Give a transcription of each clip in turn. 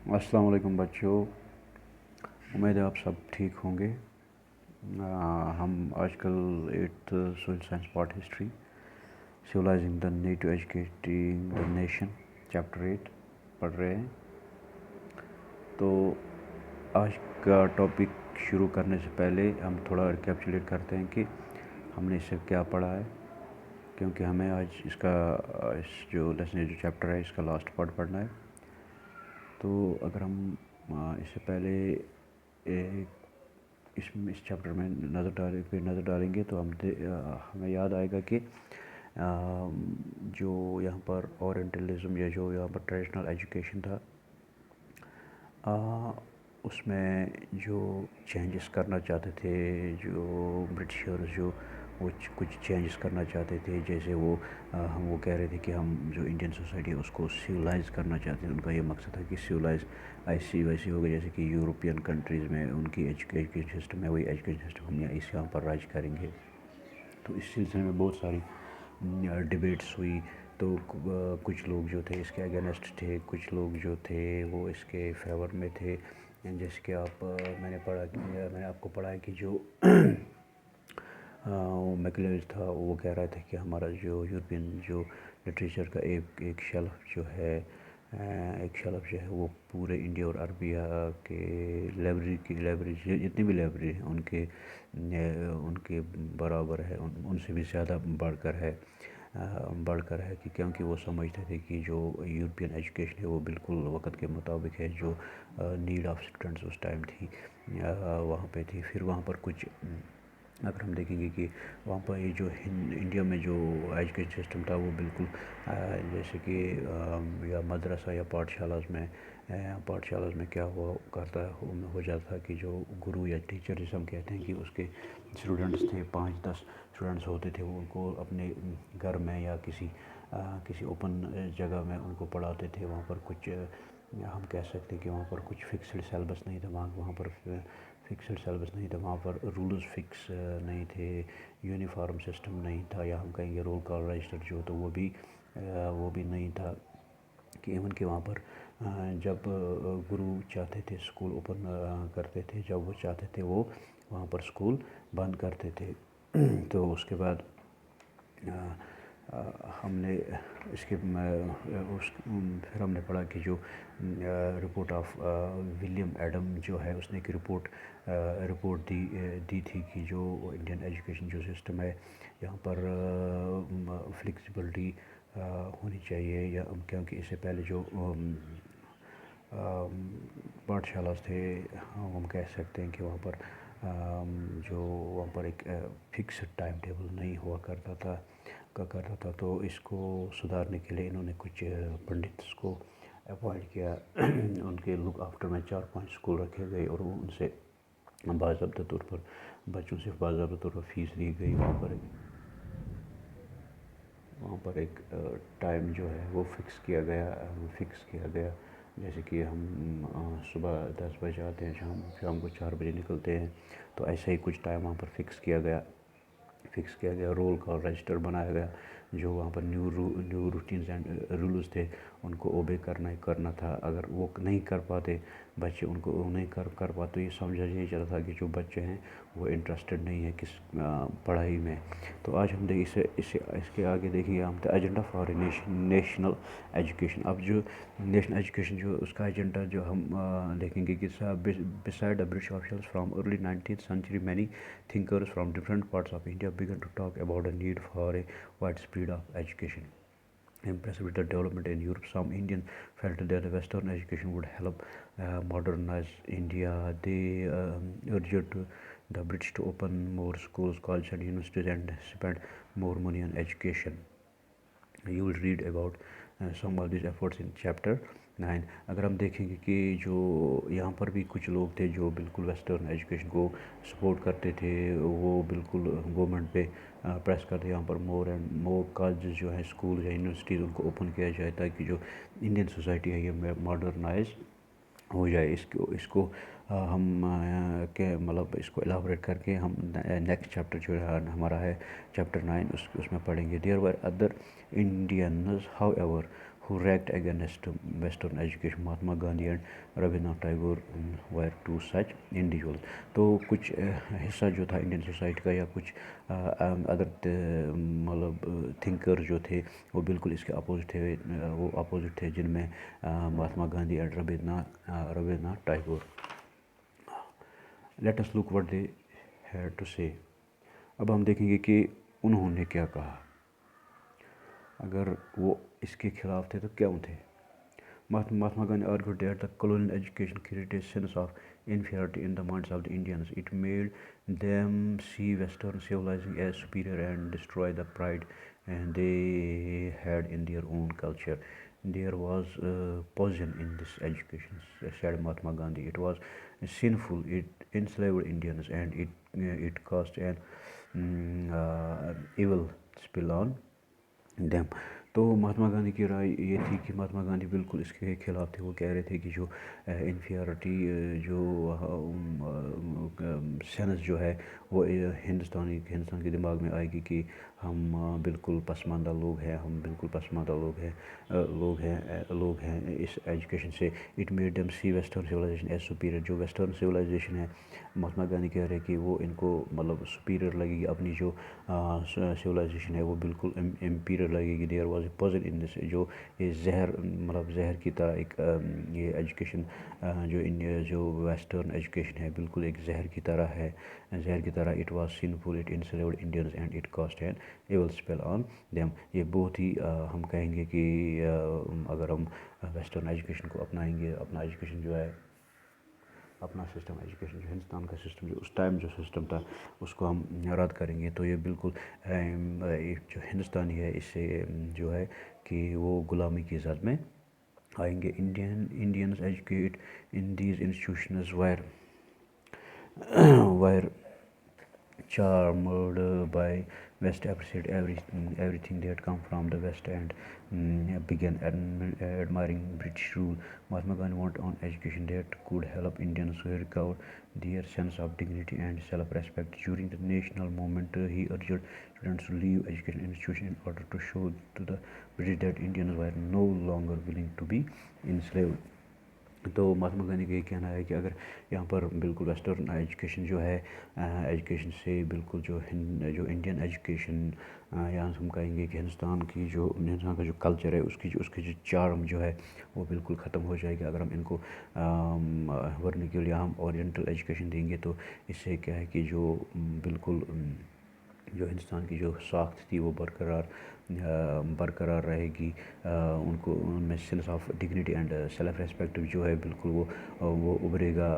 السلام علیکم بچوں، امید ہے آپ سب ٹھیک ہوں گے۔ ہم آج کل 8th social science part history civilising the need to educating the nation chapter 8 پڑھ رہے ہیں۔ تو آج کا ٹاپک شروع کرنے سے پہلے ہم تھوڑا ریکیپچولیٹ کرتے ہیں کہ ہم نے اس سے کیا پڑھا ہے، کیونکہ ہمیں آج اس جو لیسن جو چیپٹر ہے اس کا لاسٹ پارٹ پڑھنا ہے۔ تو اگر ہم اس سے پہلے اس چیپٹر میں نظر ڈالیں گے تو ہمیں یاد آئے گا کہ جو یہاں پر اورینٹلزم یا جو یہاں پر ٹریڈیشنل ایجوکیشن تھا، اس میں جو چینجز کرنا چاہتے تھے جو برٹشرز وہ کچھ چینجز کرنا چاہتے تھے، جیسے وہ کہہ رہے تھے کہ ہم جو انڈین سوسائٹی ہے اس کو سیولائز کرنا چاہتے ہیں۔ ان کا یہ مقصد تھا کہ سیولائز ایسی ویسی ہوگی جیسے کہ یورپین کنٹریز میں ان کی ایجوکیشن سسٹم ہے، وہی ایجوکیشن سسٹم ہم یہاں پر راج کریں گے۔ تو اس سلسلے میں بہت ساری ڈیبیٹس ہوئی۔ تو کچھ لوگ جو تھے اس کے اگینسٹ تھے، کچھ لوگ جو تھے وہ اس کے فیور میں تھے۔ جیسے کہ میں نے آپ کو پڑھا ہے کہ جو میکلیویج تھا وہ کہہ رہا تھا کہ ہمارا جو یورپین جو لٹریچر کا ایک شیلف جو ہے وہ پورے انڈیا اور عربیہ کے لائبریری جتنی بھی لائبریری ہیں ان کے برابر ہے، ان سے بھی زیادہ بڑھ کر ہے کہ کیونکہ وہ سمجھتے تھے کہ جو یورپین ایجوکیشن ہے وہ بالکل وقت کے مطابق ہے، جو نیڈ آف اسٹوڈنٹس اس ٹائم تھی وہاں پہ تھی۔ پھر وہاں پر کچھ اگر ہم دیکھیں گے کہ وہاں پر یہ جو انڈیا میں جو ایجوکیشن سسٹم تھا وہ بالکل جیسے کہ یا مدرسہ یا پاٹھ شالاز میں کیا ہو جاتا تھا کہ جو گرو یا ٹیچر جسے ہم کہتے ہیں کہ اس کے اسٹوڈنٹس تھے، 5-10 اسٹوڈنٹس ہوتے تھے، وہ ان کو اپنے گھر میں یا کسی اوپن جگہ میں ان کو پڑھاتے تھے۔ وہاں پر کچھ ہم کہہ سکتے ہیں کہ وہاں پر کچھ فکسڈ سیلبس نہیں تھا، وہاں پر رولز فکس نہیں تھے، یونیفارم سسٹم نہیں تھا، یا ہم کہیں گے رول کال رجسٹر جو تو وہ بھی نہیں تھا کہ ایون کہ وہاں پر جب گرو چاہتے تھے اسکول اوپن کرتے تھے، جب وہ چاہتے تھے وہ وہاں پر اسکول بند کرتے تھے۔ تو اس کے بعد ہم نے پھر ہم نے پڑھا کہ جو رپورٹ آف ولیم ایڈم جو ہے اس نے ایک رپورٹ دی تھی کہ جو انڈین ایجوکیشن جو سسٹم ہے یہاں پر فلیکسیبلٹی ہونی چاہیے، یا کیونکہ اس سے پہلے جو پاٹھ شالاز تھے ہم کہہ سکتے ہیں کہ وہاں پر ایک فکسڈ ٹائم ٹیبل نہیں ہوا کرتا تھا تو اس کو سدھارنے کے لیے انہوں نے کچھ پنڈتس کو اپوائنٹ کیا۔ ان کے لک آفٹر میں 4-5 اسکول رکھے گئے اور وہ ان سے باضابطہ طور پر بچوں سے فیس لی گئی۔ وہاں پر ایک ٹائم جو ہے وہ فکس کیا گیا، جیسے کہ ہم صبح 10 بجے آتے ہیں، شام کو 4 بجے نکلتے ہیں، تو ایسا ہی کچھ ٹائم وہاں پر فکس کیا گیا، رول کال رجسٹر بنایا گیا۔ جو وہاں پر نیو روٹینز اینڈ رولز تھے ان کو اوبے کرنا تھا۔ اگر وہ نہیں کر پاتے بچے، ان کو نہیں کر پاتے تو یہ سمجھا نہیں چلتا تھا کہ جو بچے ہیں وہ انٹرسٹڈ نہیں ہے کس پڑھائی میں۔ تو آج ہم اس کے آگے دیکھیں گے ہم ایجنڈا فار نیشنل ایجوکیشن۔ اب جو نیشنل ایجوکیشن جو اس کا ایجنڈا جو ہم دیکھیں گے کہ beside the British officials from early 19th century, many thinkers from different parts of India began to talk about the need for a widespread of education. Impressed with the development in Europe, some Indians felt that the Western education would help modernize India. They urged the British to open more schools, colleges and universities and spend more money on education. You will read about some of these efforts in chapter 9۔ اگر ہم دیکھیں گے کہ جو یہاں پر بھی کچھ لوگ تھے جو بالکل ویسٹرن ایجوکیشن کو سپورٹ کرتے تھے، وہ بالکل گورنمنٹ پہ پریس کرتے یہاں پر مور کالجز جو ہیں، اسکول یا یونیورسٹیز ان کو اوپن کیا جائے تاکہ جو انڈین سوسائٹی ہے یہ ماڈرنائز ہو جائے۔ اس کو ہم اس کو الیبوریٹ کر کے ہم نیکسٹ چیپٹر جو ہمارا ہے چیپٹر 9 اس میں پڑھیں گے۔ There were other Indians, however, who racked against Western education. Mahatma Gandhi and Rabindranath Tagore were two such individuals. تو کچھ حصہ جو تھا انڈین سوسائٹی کا یا کچھ ادر مطلب تھنکر جو تھے وہ بالکل اس کے اپوزٹ تھے جن میں Mahatma Gandhi and Rabindranath Tagore. Let us look what they had to say. اب ہم دیکھیں گے کہ انہوں نے کیا کہا. اگر وہ اس کے خلاف تھے تو کیوں تھے. Mahatma Gandhi argued that the colonial education created a sense of inferiority in the minds of the Indians. It made them see Western civilization as superior and destroy the pride they had in their own culture. There was poison in this education, said Mahatma Gandhi. It was sinful. It enslaved Indians and it cast an evil spell on them. تو مہاتما گاندھی کی رائے یہ تھی کہ مہاتما گاندھی بالکل اس کے خلاف تھے. وہ کہہ رہے تھے کہ جو انفیریٹی جو سینس جو ہے وہ ہندوستان کے دماغ میں آئے گی کہ ہم بالکل پسماندہ لوگ ہیں, ہم بالکل پسماندہ لوگ ہیں اس ایجوکیشن سے. It made them see western civilization as superior. جو ویسٹرن سویلائزیشن ہے مہاتما گاندھی کہہ رہے کہ وہ ان کو مطلب سپیریئر لگے گی. اپنی جو سویلائزیشن ہے وہ بالکل امپیریئر لگے گی. دیر واز اے پوزن ان دس. جو یہ زہر کی طرح ایک یہ ایجوکیشن جو ویسٹرن ایجوکیشن ہے بالکل ایک زہر کی طرح ہے. It was sinful. It enslaved Indians and it cast an evil spell on them. یہ بہت ہی ہم کہیں گے کہ اگر ہم ویسٹرن ایجوکیشن کو اپنائیں گے, اپنا ایجوکیشن جو ہے اپنا سسٹم ایجوکیشن جو ہندوستان کا سسٹم جو اس ٹائم جو سسٹم تھا اس کو ہم رد کریں گے تو یہ بالکل جو ہندوستانی ہے اس سے جو ہے کہ وہ غلامی کی زد میں آئیں گے. Indians educated in these institutions were charmed by West, appreciated everything that come from the West and began admiring British rule. Mahatma Gandhi wanted an education that could help Indians recover their sense of dignity and self-respect. During the national movement, he urged students to leave education institutions in order to show to the British that Indians were no longer willing to be enslaved. تو مہاتما گاندھی کا یہ کہنا ہے کہ اگر یہاں پر بالکل western education جو ہے ایجوکیشن سے بالکل جو انڈین ایجوکیشن یہاں سے ہم کہیں گے کہ ہندوستان کا جو کلچر ہے اس کی جو چارم جو ہے وہ بالکل ختم ہو جائے گا. اگر ہم ان کو ورننے کے لیے ہم اورینٹل ایجوکیشن دیں گے تو اس سے کیا ہے کہ جو بالکل جو ہندوستان کی جو ساخت تھی وہ برقرار رہے گی. ان میں sense of dignity and self respect جو ہے بالکل وہ ابھرے گا.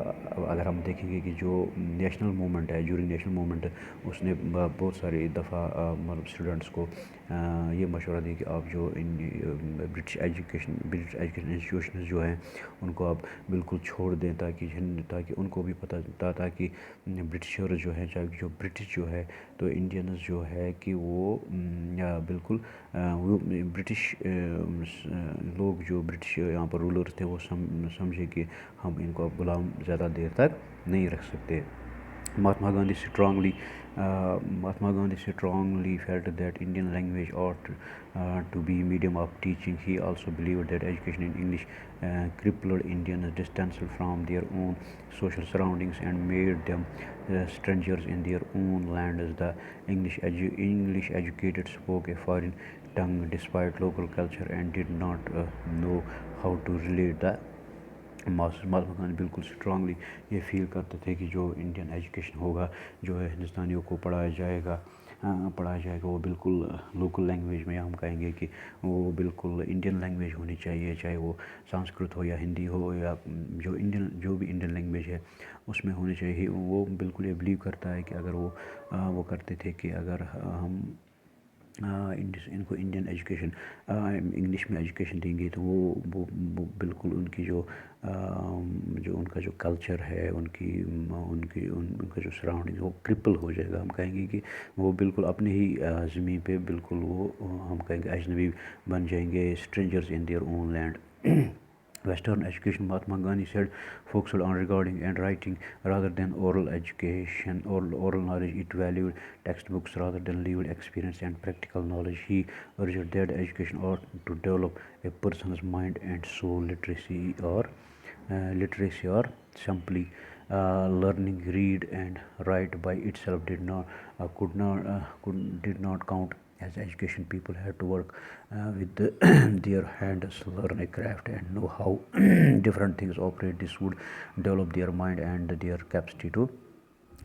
اگر ہم دیکھیں گے کہ جو نیشنل موومنٹ ہے جورنگ نیشنل موومنٹ اس نے بہت ساری دفعہ مطلب اسٹوڈنٹس کو یہ مشورہ دیا کہ آپ جو برٹش ایجوکیشن انسٹیٹیوشنز جو ہیں ان کو آپ بالکل چھوڑ دیں تاکہ ان کو بھی پتہ تاکہ برٹشر جو ہیں چاہے جو برٹش جو ہے تو انڈینز جو ہے کہ وہ بالکل وہ برٹش لوگ جو برٹش یہاں پر رولر تھے وہ سمجھے کہ ہم ان کو غلام زیادہ دیر تک نہیں رکھ سکتے. Mahatma Gandhi strongly felt that Indian language ought to be medium of teaching. He also believed that education in English crippled Indians, distanced from their own social surroundings and made them strangers in their own lands. The English educated spoke a foreign tongue despite local culture and did not know how to relate the Mahatma Gandhi بالکل strongly یہ فیل کرتے تھے کہ جو Indian education ہوگا جو ہے ہندوستانیوں کو پڑھایا جائے گا وہ بالکل لوکل لینگویج میں ہم کہیں گے کہ وہ بالکل انڈین لینگویج ہونی چاہیے, چاہے وہ سنسکرت ہو یا ہندی ہو یا جو بھی انڈین لینگویج ہے اس میں ہونی چاہیے. وہ بالکل یہ بلیو کرتا ہے کہ اگر وہ کرتے تھے کہ اگر ہم ان کو انڈین ایجوکیشن انگلش میں ایجوکیشن دیں گے تو وہ بالکل ان کی جو ان کا جو کلچر ہے ان کا جو سراؤنڈنگ وہ کرپل ہو جائے گا. ہم کہیں گے کہ وہ بالکل اپنے ہی زمین پہ بالکل وہ ہم کہیں گے اجنبی بن جائیں گے, strangers in their own land. Western education, Mahatma Gandhi said, focused on regarding and writing rather than oral education or oral knowledge. It valued textbooks rather than lived experience and practical knowledge. He urged that education ought to develop a person's mind and soul. Literacy or simply learning read and write by itself did not count as education. People had to work with their hands, learn a craft and know how different things operate. This would develop their mind and their capacity to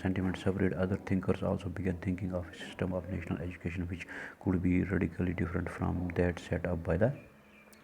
sentiment separate, other thinkers also began thinking of a system of national education which could be radically different from that set up by the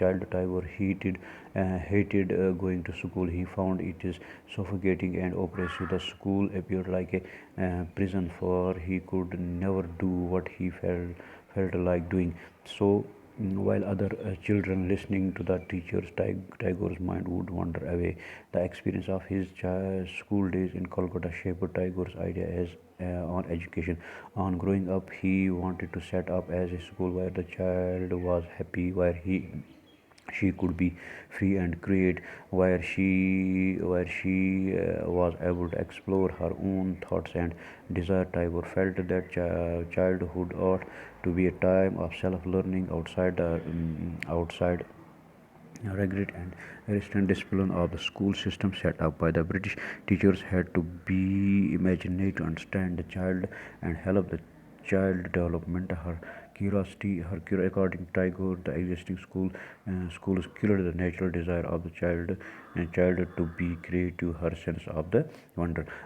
child, Tagore hated going to school. He found it is suffocating and oppressive. The school appeared like a prison, for he could never do what he felt like doing. So while other children listening to the teachers, Tagore's mind would wander away. The experience of his school days in Kolkata shaped Tagore's idea on education. On growing up, he wanted to set up as a school where the child was happy, where she could be free and create, where she was able to explore her own thoughts and desire. Tagore felt that childhood ought to be a time of self-learning outside regret and restraint. Discipline of the school system set up by the British teachers had to be imaginative to understand the child and help the child development. According to Tagore, the existing schools killed the natural desire of the child to be creative, her sense of the wonder.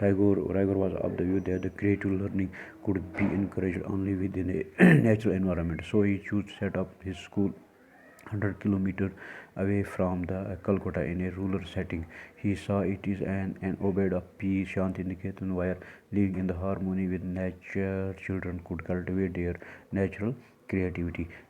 Tagore was of the view that the creative learning could be encouraged only within a natural environment. So he chose to set up his school 100 kilometers away from the Calcutta in a rural setting. He saw it is an abode of peace, Shanti Niketan, where living in the harmony with nature, children could cultivate their natural creativity.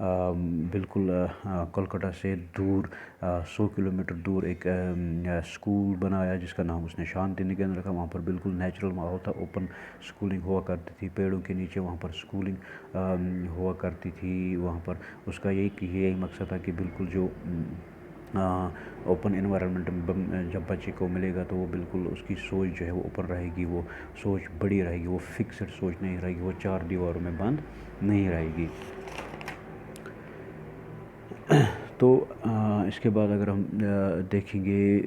بالکل کولکتہ سے دور 100 kilometre دور ایک school بنایا جس کا نام اس نے شانتی نکین رکھا. وہاں پر بالکل نیچرل ماحول تھا, اوپن اسکولنگ ہوا کرتی تھی پیڑوں کے نیچے, وہاں پر اسکولنگ ہوا کرتی تھی. وہاں پر اس کا یہی مقصد تھا کہ بالکل جو اوپن انوائرمنٹ جب بچے کو ملے گا تو وہ بالکل اس کی سوچ جو ہے وہ اوپن رہے گی, وہ سوچ بڑی رہے گی, وہ فکسڈ سوچ نہیں رہے گی, وہ 4 دیواروں میں بند نہیں رہے گی. تو اس کے بعد اگر ہم دیکھیں گے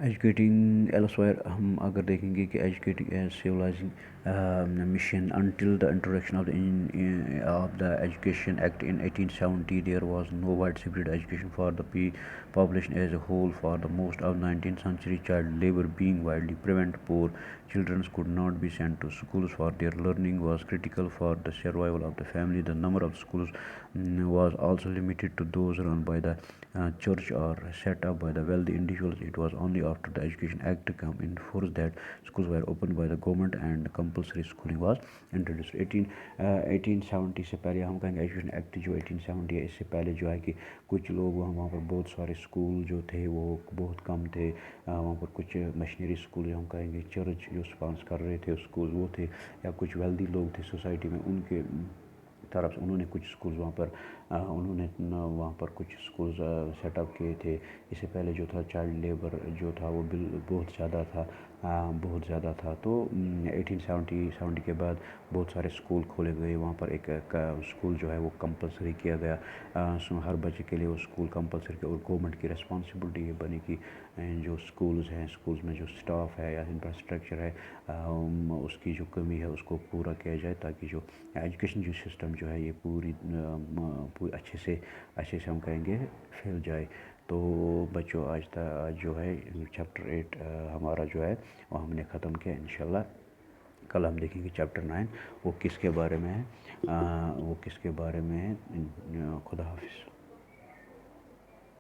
ایجوکیٹنگ ایلسوائر, ہم اگر دیکھیں گے کہ educating as civilising mission until the introduction of the education act in 1870 there was no widespread education for the population as a whole. For the most of 19th century, child labor being widely prevalent, poor children could not be sent to schools for their learning was critical for the survival of the family. The number of schools was also limited to those run by the church or set up by the wealthy individuals. It was only after the Education Act came in force that schools were opened by the government and compulsory schooling was introduced. 1870 سے پہلے ہم کہیں گے education act جو 1870 ہے, اس سے پہلے جو ہے کہ کچھ لوگ وہاں پر بہت سارے اسکول جو تھے وہ بہت کم تھے. وہاں پر کچھ مشنری اسکول ہم کہیں گے چرچ جو اسپانسر کر رہے تھے اسکول وہ تھے, یا کچھ ویلدی لوگ تھے سوسائٹی میں, ان کے طرف سے انہوں نے کچھ اسکولز وہاں پر کچھ اسکولز سیٹ اپ کیے تھے. اس سے پہلے جو تھا چائلڈ لیبر جو تھا وہ بہت زیادہ تھا. تو 1870 کے بعد بہت سارے اسکول کھولے گئے. وہاں پر ایک اسکول جو ہے وہ کمپلسری کیا گیا, ہر بچے کے لیے وہ اسکول کمپلسری کیا, اور گورنمنٹ کی ریسپانسبلٹی یہ بنی کہ جو اسکولز ہیں, اسکولز میں جو اسٹاف ہے یا انفراسٹرکچر ہے, اس کی جو کمی ہے اس کو پورا کیا جائے, تاکہ جو ایجوکیشن جو سسٹم جو ہے یہ پوری اچھے سے ہم کہیں گے پھیل جائے. تو بچوں آج جو ہے چیپٹر 8 ہمارا جو ہے وہ ہم نے ختم کیا. انشاءاللہ کل ہم دیکھیں گے چیپٹر 9 وہ کس کے بارے میں ہے. خدا حافظ.